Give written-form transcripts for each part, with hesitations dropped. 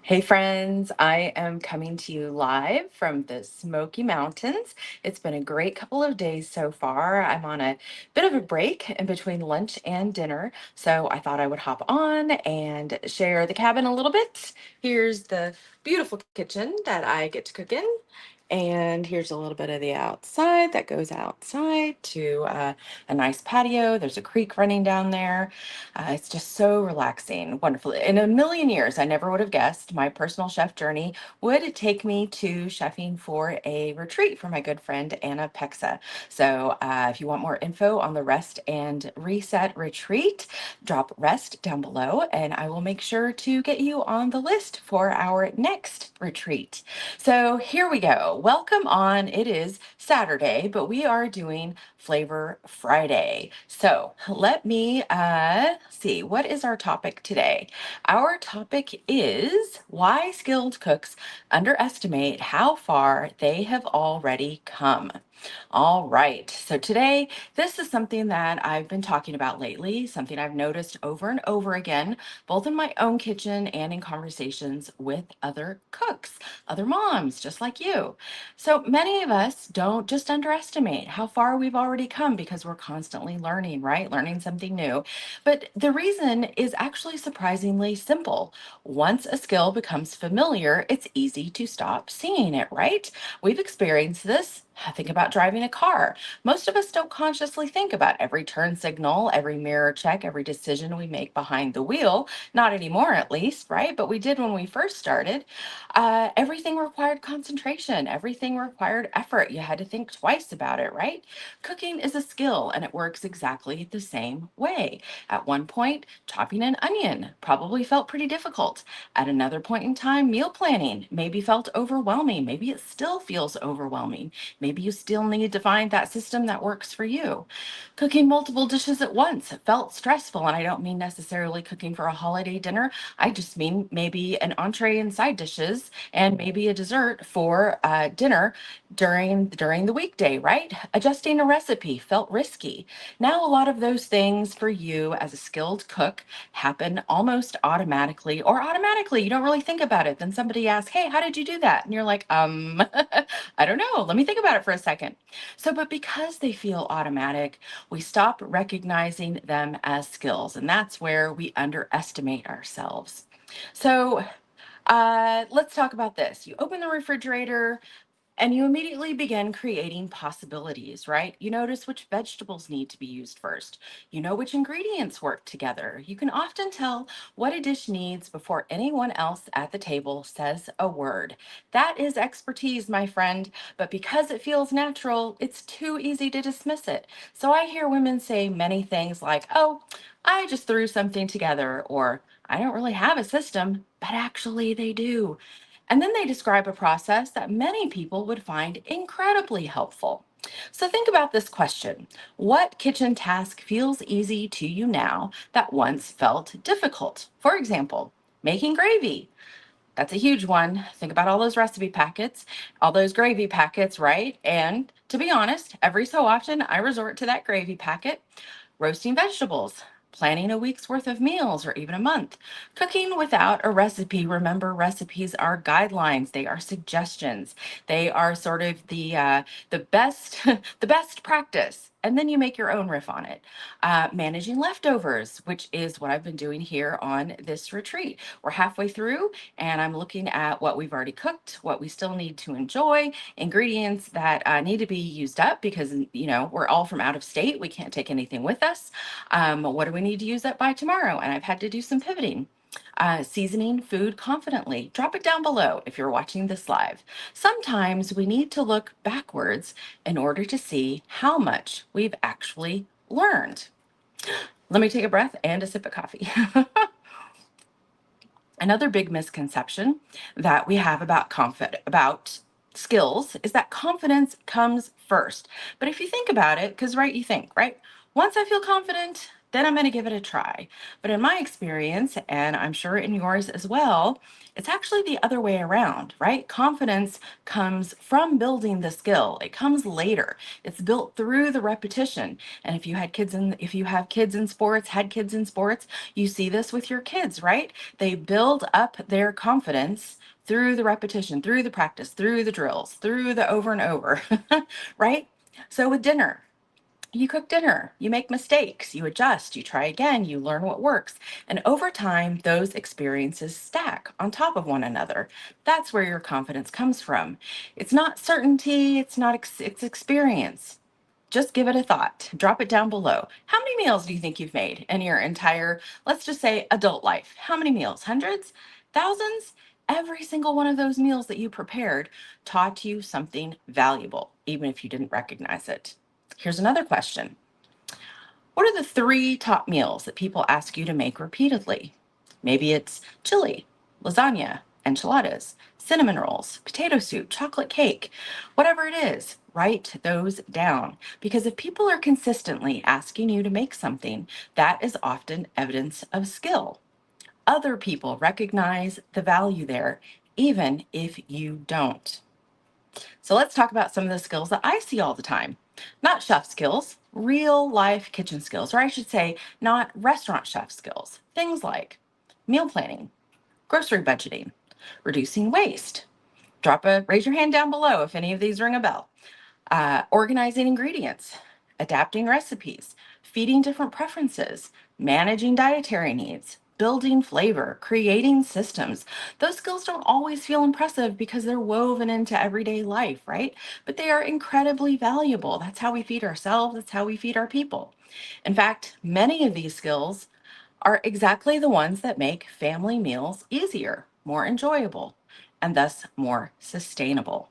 Hey friends, I am coming to you live from the Smoky Mountains. It's been a great couple of days so far. I'm on a bit of a break in between lunch and dinner, so I thought I would hop on and share the cabin a little bit. Here's the beautiful kitchen that I get to cook in. And here's a little bit of the outside that goes outside to a nice patio. There's a creek running down there. It's just so relaxing, wonderful. In a million years, I never would have guessed my personal chef journey would take me to chefing for a retreat for my good friend Anna Pexa. So, if you want more info on the Rest and Reset retreat, drop Rest down below, and I will make sure to get you on the list for our next retreat. So, here we go. Welcome on. It is Saturday, but we are doing Flavor Friday. So let me see, what is our topic today? Our topic is why skilled cooks underestimate how far they have already come. All right. So today, this is something that I've been talking about lately, something I've noticed over and over again, both in my own kitchen and in conversations with other cooks, other moms, just like you. So many of us don't just underestimate how far we've already come because we're constantly learning, right? Learning something new. But the reason is actually surprisingly simple. Once a skill becomes familiar, it's easy to stop seeing it, right? We've experienced this. Think about driving a car. Most of us don't consciously think about every turn signal, every mirror check, every decision we make behind the wheel. Not anymore, at least, right? But we did when we first started. Everything required concentration, everything required effort. You had to think twice about it, right? Cooking is a skill and it works exactly the same way. At one point, chopping an onion probably felt pretty difficult. At another point in time, meal planning maybe felt overwhelming. Maybe it still feels overwhelming. Maybe you still need to find that system that works for you. Cooking multiple dishes at once felt stressful, and I don't mean necessarily cooking for a holiday dinner. I just mean maybe an entree and side dishes and maybe a dessert for dinner during the weekday, right? Adjusting a recipe felt risky. Now a lot of those things for you as a skilled cook happen almost automatically or automatically. You don't really think about it. Then somebody asks, "Hey, how did you do that?" And you're like, I don't know. Let me think about it for a second. So, but because they feel automatic, we stop recognizing them as skills. And that's where we underestimate ourselves. So, let's talk about this. You open the refrigerator, and you immediately begin creating possibilities, right? You notice which vegetables need to be used first. You know which ingredients work together. You can often tell what a dish needs before anyone else at the table says a word. That is expertise, my friend, but because it feels natural, it's too easy to dismiss it. So I hear women say many things like, "Oh, I just threw something together," or "I don't really have a system," but actually they do. And then they describe a process that many people would find incredibly helpful. So think about this question. What kitchen task feels easy to you now that once felt difficult? For example, making gravy. That's a huge one. Think about all those recipe packets, all those gravy packets, right? And to be honest, every so often I resort to that gravy packet. Roasting vegetables, planning a week's worth of meals or even a month. Cooking without a recipe. Remember, recipes are guidelines. They are suggestions. They are sort of the best the best practice. And then you make your own riff on it. Managing leftovers, which is what I've been doing here on this retreat. We're halfway through, and I'm looking at what we've already cooked, what we still need to enjoy, ingredients that need to be used up because, we're all from out of state. We can't take anything with us. What do we need to use up by tomorrow? And I've had to do some pivoting. Seasoning food confidently. Drop it down below if you're watching this live. Sometimes we need to look backwards in order to see how much we've actually learned. Let me take a breath and a sip of coffee. Another big misconception that we have about skills is that confidence comes first. But if you think about it, because right, you think, right? Once I feel confident, then I'm going to give it a try. But in my experience, and I'm sure in yours as well, it's actually the other way around, right? Confidence comes from building the skill. It comes later. It's built through the repetition. And if you have kids in sports, had kids in sports, you see this with your kids, right? They build up their confidence through the repetition, through the practice, through the drills, through the over and over, right? So with dinner, you cook dinner, you make mistakes, you adjust, you try again, you learn what works. And over time, those experiences stack on top of one another. That's where your confidence comes from. It's not certainty, it's experience. Just give it a thought. Drop it down below. How many meals do you think you've made in your entire, let's just say, adult life? How many meals? Hundreds? Thousands? Every single one of those meals that you prepared taught you something valuable, even if you didn't recognize it. Here's another question. What are the three top meals that people ask you to make repeatedly? Maybe it's chili, lasagna, enchiladas, cinnamon rolls, potato soup, chocolate cake, whatever it is, write those down. Because if people are consistently asking you to make something, that is often evidence of skill. Other people recognize the value there, even if you don't. So let's talk about some of the skills that I see all the time. Not chef skills, real life kitchen skills, or I should say, not restaurant chef skills. Things like meal planning, grocery budgeting, reducing waste. Raise your hand down below if any of these ring a bell. Organizing ingredients, adapting recipes, feeding different preferences, managing dietary needs, building flavor, creating systems. Those skills don't always feel impressive because they're woven into everyday life, right? But they are incredibly valuable. That's how we feed ourselves, that's how we feed our people. In fact, many of these skills are exactly the ones that make family meals easier, more enjoyable, and thus more sustainable.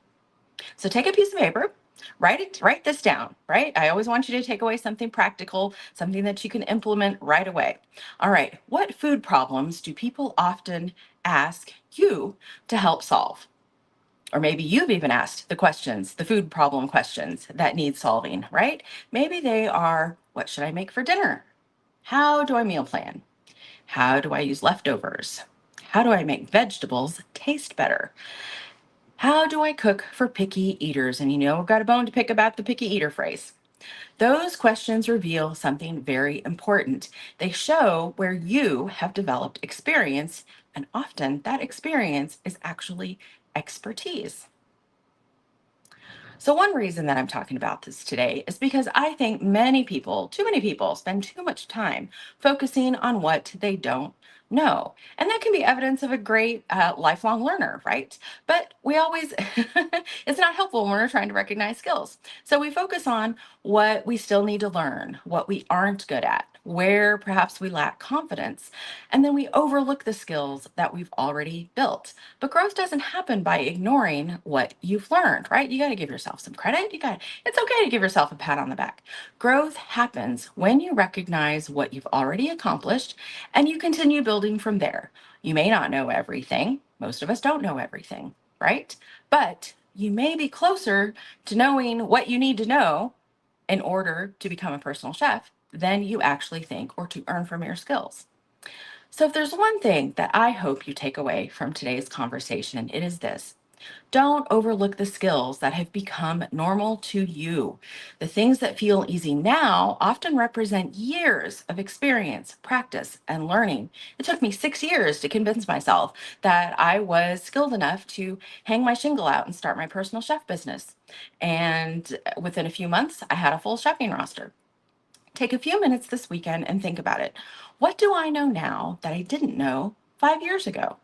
So take a piece of paper, write this down, right? I always want you to take away something practical, something that you can implement right away. All right, what food problems do people often ask you to help solve? Or maybe you've even asked the food problem questions that need solving, right? Maybe they are, what should I make for dinner? How do I meal plan? How do I use leftovers? How do I make vegetables taste better? How do I cook for picky eaters? And I've got a bone to pick about the picky eater phrase. Those questions reveal something very important. They show where you have developed experience, and often that experience is actually expertise. So, one reason that I'm talking about this today is because I think too many people, spend too much time focusing on what they don't know. And that can be evidence of a great lifelong learner, right? But it's not helpful when we're trying to recognize skills. So, we focus on what we still need to learn, what we aren't good at, where perhaps we lack confidence. And then we overlook the skills that we've already built. But growth doesn't happen by ignoring what you've learned, right? You got to give yourself some credit. It's okay to give yourself a pat on the back. Growth happens when you recognize what you've already accomplished and you continue building from there. You may not know everything. Most of us don't know everything, right? But you may be closer to knowing what you need to know in order to become a personal chef than you actually think or to earn from your skills. So, if there's one thing that I hope you take away from today's conversation, it is this. Don't overlook the skills that have become normal to you. The things that feel easy now often represent years of experience, practice, and learning. It took me 6 years to convince myself that I was skilled enough to hang my shingle out and start my personal chef business. And within a few months, I had a full chefing roster. Take a few minutes this weekend and think about it. What do I know now that I didn't know 5 years ago?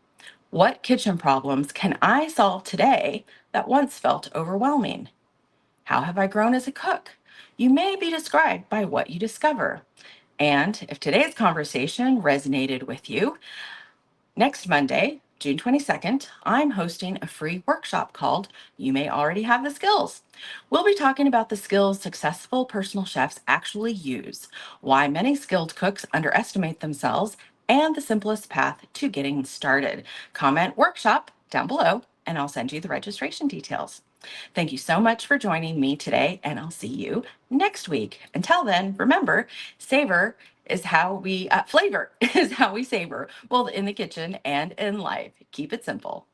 What kitchen problems can I solve today that once felt overwhelming? How have I grown as a cook? You may be described by what you discover. And if today's conversation resonated with you, next Monday, June 22nd, I'm hosting a free workshop called You May Already Have the Skills. We'll be talking about the skills successful personal chefs actually use, why many skilled cooks underestimate themselves, and the simplest path to getting started. Comment workshop down below, and I'll send you the registration details. Thank you so much for joining me today, and I'll see you next week. Until then, remember, savor is how flavor is how we savor, both in the kitchen and in life. Keep it simple.